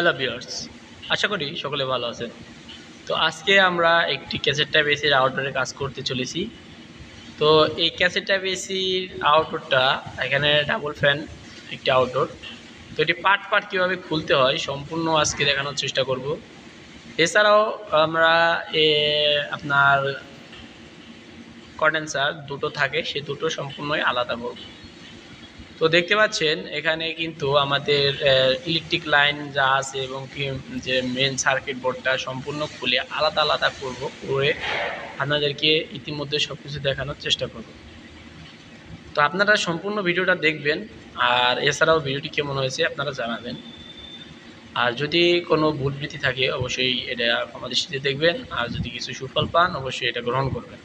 Hello viewers, আশা করি সকলে ভালো আছেন। তো আজকে আমরা একটি ক্যাসেট টাইপ এসির আউটডোরে কাজ করতে চলেছি। তো এই ক্যাসেট টাইপ এসির আউটডোরটা এখানে ডাবল ফ্যান একটি আউটডোর। তো এটি পার্ট পার্ট কীভাবে খুলতে হয় সম্পূর্ণ আজকে দেখানোর চেষ্টা করব। এছাড়াও আমরা আপনার কন্ডেন্সার দুটো থাকে, সে দুটো সম্পূর্ণই আলাদা করব। তো দেখতে পাচ্ছেন এখানে কিন্তু আমাদের ইলেকট্রিক লাইন যা আছে এবং কি যে মেন সার্কিট বোর্ডটা সম্পূর্ণ খুলে আলাদা আলাদা করে আপনাদেরকে ইতিমধ্যে সব কিছু দেখানোর চেষ্টা করব। তো আপনারা সম্পূর্ণ ভিডিওটা দেখবেন, আর এছাড়াও ভিডিওটি কেমন হয়েছে আপনারা জানাবেন। আর যদি কোনো ভুলভ্রান্তি থাকে অবশ্যই এটা আমাদের সাথে দেখবেন, আর যদি কিছু সুফল পান অবশ্যই এটা গ্রহণ করবেন।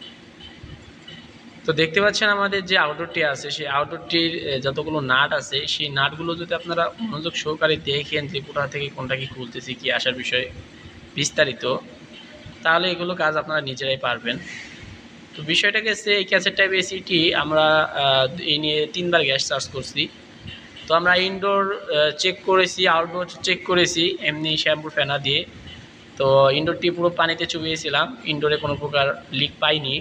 তো দেখতে পাচ্ছেন আমাদের যে আউটডোরটি আছে সেই আউটডোরটির যতগুলো নাট আছে সেই নাটগুলো যদি আপনারা মনোযোগ সহকারে দেখেন যে কোথা থেকে কোনটা কি খুলতেছি কি আসার বিষয়ে বিস্তারিত, তাহলে এগুলো কাজ আপনারা নিজেরাই পারবেন। তো বিষয়টা গেছে এই ক্যাসেট টাইপ এসিটি আমরা এই নিয়ে 3বার গ্যাস চার্জ করছি। তো আমরা ইনডোর চেক করেছি, আউটডোর চেক করেছি এমনি শ্যাম্পুর ফেনা দিয়ে। তো ইনডোরটি পুরো পানিতে চুবিয়েছিলাম, ইনডোরে কোনো প্রকার লিক পাইনি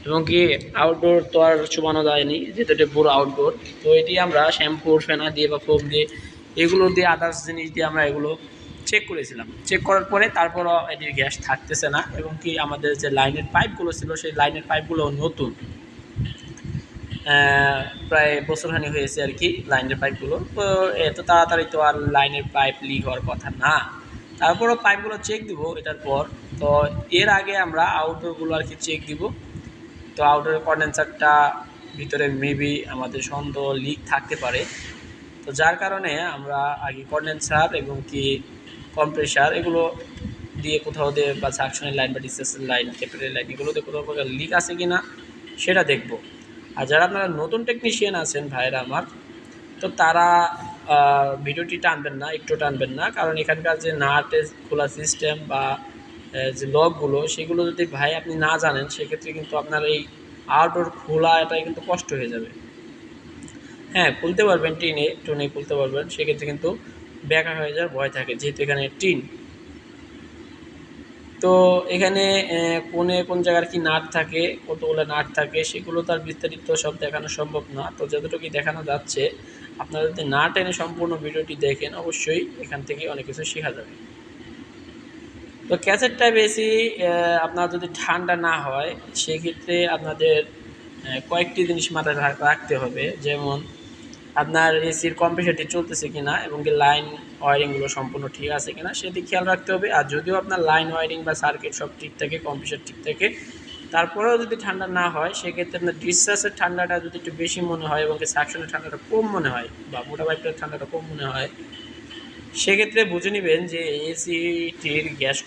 এবং কি আউটডোর তো আর চুবানো যায়নি, যেহেতু এটা পুরো আউটডোর। তো এটি আমরা শ্যাম্পুর ফেনা দিয়ে বা ফোম দিয়ে এগুলো দিয়ে আদার্স জিনিস দিয়ে আমরা এগুলো চেক করেছিলাম। চেক করার পরে তারপরও এটির গ্যাস থাকতেছে না এবং কি আমাদের যে লাইনের পাইপগুলো ছিল সেই লাইনের পাইপগুলো নতুন, প্রায় বছরখানি হয়েছে আর কি লাইনের পাইপগুলো। তো এত তাড়াতাড়ি তো আর লাইনের পাইপ লিক হওয়ার কথা না, তারপরও পাইপগুলো চেক দিব এটার পর। তো এর আগে আমরা আউটডোরগুলো আর কি চেক দিব। তো আউটডোরের কন্ডেন্সারটা ভিতরে মেবি আমাদের সন্দেহ লিক থাকতে পারে। তো যার কারণে আমরা আগে কন্ডেন্সার এবং কি কম্প্রেসার এগুলো দিয়ে কোথাও দিয়ে বা সাকশনের লাইন বা ডিসচার্জের লাইন ক্যাপিটাল লাইন এগুলোতে কোথাও কোথাও লিক আছে কি না সেটা দেখব। আর যারা আপনারা নতুন টেকনিশিয়ান আছেন ভাইয়েরা আমার, তো তারা ভিডিওটি টানবেন না, একটু টানবেন না, কারণ এখানকার যে নাটে খোলা সিস্টেম বা যে লকগুলো সেগুলো যদি ভাই আপনি না জানেন সেক্ষেত্রে কিন্তু আপনার এই আউটডোর খোলা এটাই কিন্তু কষ্ট হয়ে যাবে। হ্যাঁ, খুলতে পারবেন, টুনে খুলতে পারবেন, সেক্ষেত্রে কিন্তু ব্যাকা হয়ে যাওয়ার ভয় থাকে যেহেতু এখানে টিন। তো এখানে কোন জায়গার কি নাট থাকে, কতগুলো নাট থাকে সেগুলো তার বিস্তারিত সব দেখানো সম্ভব না। তো যতটুকু দেখানো যাচ্ছে আপনারা যদি না টেনে সম্পূর্ণ ভিডিওটি দেখেন অবশ্যই এখান থেকে অনেক কিছু শেখা যাবে। তো ক্যাসেট টাইপ এসি আপনার যদি ঠান্ডা না হয় সেক্ষেত্রে আপনাদের কয়েকটি জিনিস মাথায় রাখতে হবে, যেমন আপনার এসির কম্প্রেসারটি চলতেছে কিনা এবং কি লাইন ওয়ারিংগুলো সম্পূর্ণ ঠিক আছে কিনা সেদিকে খেয়াল রাখতে হবে। আর যদিও আপনার লাইন ওয়ারিং বা সার্কিট সব ঠিক থাকে, কম্প্রেসার ঠিক থাকে, তারপরেও যদি ঠান্ডা না হয় সেক্ষেত্রে আপনার ডিসচার্জের ঠান্ডাটা যদি একটু বেশি মনে হয় এবং কি সাকশনের ঠান্ডাটা কম মনে হয় বা মোটা পাইপের ঠান্ডাটা কম মনে হয়, সেক্ষেত্রে বুঝে নেবেন যে এসিটির গ্যাস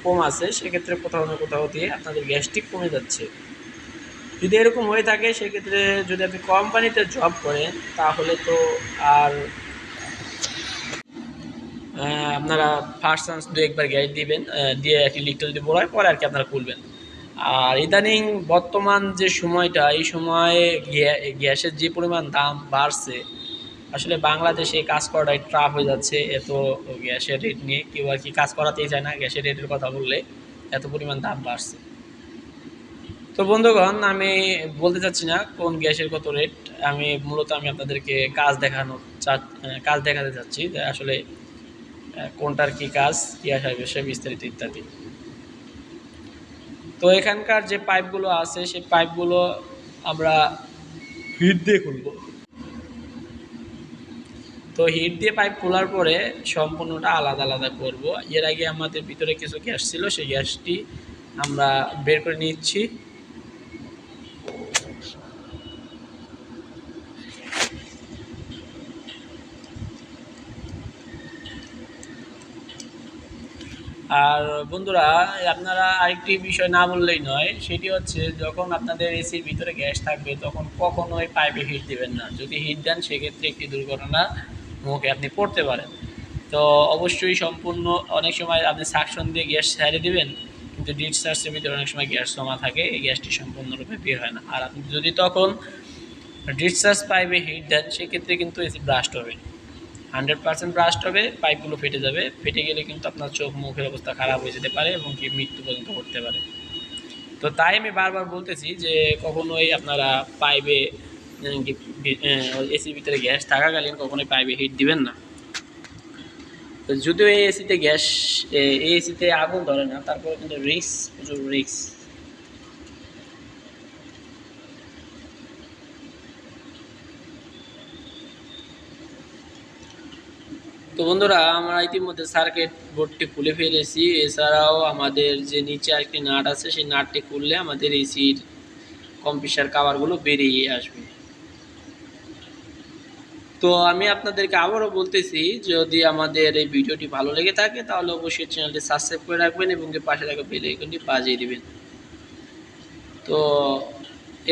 কম আছে। সেক্ষেত্রে কোথাও না কোথাও দিয়ে আপনাদের গ্যাসটি কমে যাচ্ছে। যদি এরকম হয়ে থাকে সেক্ষেত্রে যদি আপনি কোম্পানিতে জব করেন তাহলে তো আর আপনারা ফার্স্ট চান্স 2-1বার গ্যাস দিবেন, দিয়ে একটি লিকটা যদি বড় হয় পরে আর কি আপনারা খুলবেন। আর ইদানিং বর্তমান যে সময়টা, এই সময়ে গ্যাসের যে পরিমাণ দাম বাড়ছে, আসলে বাংলাদেশে কাজ করাটাই ট্রাফ হয়ে যাচ্ছে। এত গ্যাসের রেট নিয়ে কেউ আর কি কাজ করাতেই চায় না, গ্যাসের রেটের কথা বললে এত পরিমাণ দাম বাড়ছে। তো বন্ধুগণ, আমি বলতে চাচ্ছি না কোন গ্যাসের কত রেট, আমি মূলত আপনাদেরকে কাজ দেখাতে চাচ্ছি যে আসলে কোনটার কি কাজ, কি আসার বিষয়ে বিস্তারিত ইত্যাদি। তো এখানকার যে পাইপগুলো আছে সেই পাইপগুলো আমরা হিট দিয়ে খুলব। তো হিট দিয়ে পাইপ খোলার পরে সম্পূর্ণটা আলাদা আলাদা করব। এর আগে আমাদের ভিতরে কিছু গ্যাস ছিল, সেই গ্যাসটি আমরা বের করে নিচ্ছি। আর বন্ধুরা, আপনারা আরেকটি বিষয় না বললেই নয়, সেটি হচ্ছে যখন আপনাদের এসির ভিতরে গ্যাস থাকবে তখন কখনোই পাইপে হিট দিবেন না। যদি হিট দেন সেক্ষেত্রে একটি দুর্ঘটনার মুখে আপনি পড়তে পারেন। তো অবশ্যই সম্পূর্ণ অনেক সময় আপনি সাকশন দিয়ে গ্যাস ছেড়ে দিবেন, কিন্তু ডিসচার্জের ভিতরে অনেক সময় গ্যাস জমা থাকে, এই গ্যাসটি সম্পূর্ণরূপে বের হয় না। আর আপনি যদি তখন ডিসচার্জ পাইপে হিট দেন সেক্ষেত্রে কিন্তু এসি ব্লাস্ট হবে। 100% ব্রাস্ট হবে, পাইপগুলো ফেটে যাবে। ফেটে গেলে কিন্তু আপনার চোখ মুখের অবস্থা খারাপ হয়ে যেতে পারে এবং কি মৃত্যু পর্যন্ত ঘটতে পারে। তো তাই আমি বারবার বলতেছি যে কখনোই আপনারা পাইপে এসির ভিতরে গ্যাস থাকাকালীন কখনোই পাইপে হিট দিবেন না। তো যদিও এই এসিতে গ্যাস, এই এসিতে আগুন ধরে না, তারপরে কিন্তু রিস্ক, প্রচুর রিস্ক। তো বন্ধুরা, আমরা ইতিমধ্যে সার্কিট বোর্ডটি খুলে ফেলেছি। এছাড়াও আমাদের যে নিচে আরেকটি নাট আছে, সেই নাটটি খুললে আমাদের এসির কম্প্রেসার কাভারগুলো বেরিয়ে আসবে। তো আমি আপনাদেরকে আবারও বলতেছি, যদি আমাদের এই ভিডিওটি ভালো লেগে থাকে তাহলে অবশ্যই চ্যানেলটি সাবস্ক্রাইব করে রাখবেন এবং পাশে থাকা বেল আইকনটি বাজিয়ে দিবেন। তো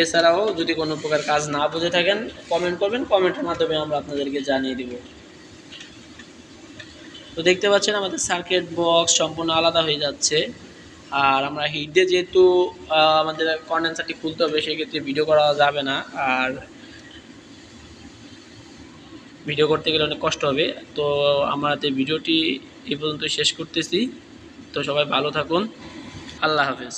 এছাড়াও যদি কোনো প্রকার কাজ না বুঝে থাকেন কমেন্ট করবেন, কমেন্টের মাধ্যমে আমরা আপনাদেরকে জানিয়ে দিব। তো দেখতে পাচ্ছেন আমাদের সার্কিট বক্স সম্পূর্ণ আলাদা হয়ে যাচ্ছে। আর আমরা হিট দিয়ে যেহেতু আমাদের কন্ডেন্সারটি খুলতে হবে, সেক্ষেত্রে ভিডিও করা যাবে না, আর ভিডিও করতে গেলে অনেক কষ্ট হবে। তো আমাদের ভিডিওটি এই পর্যন্ত শেষ করতেছি। তো সবাই ভালো থাকুন, আল্লাহ হাফেজ।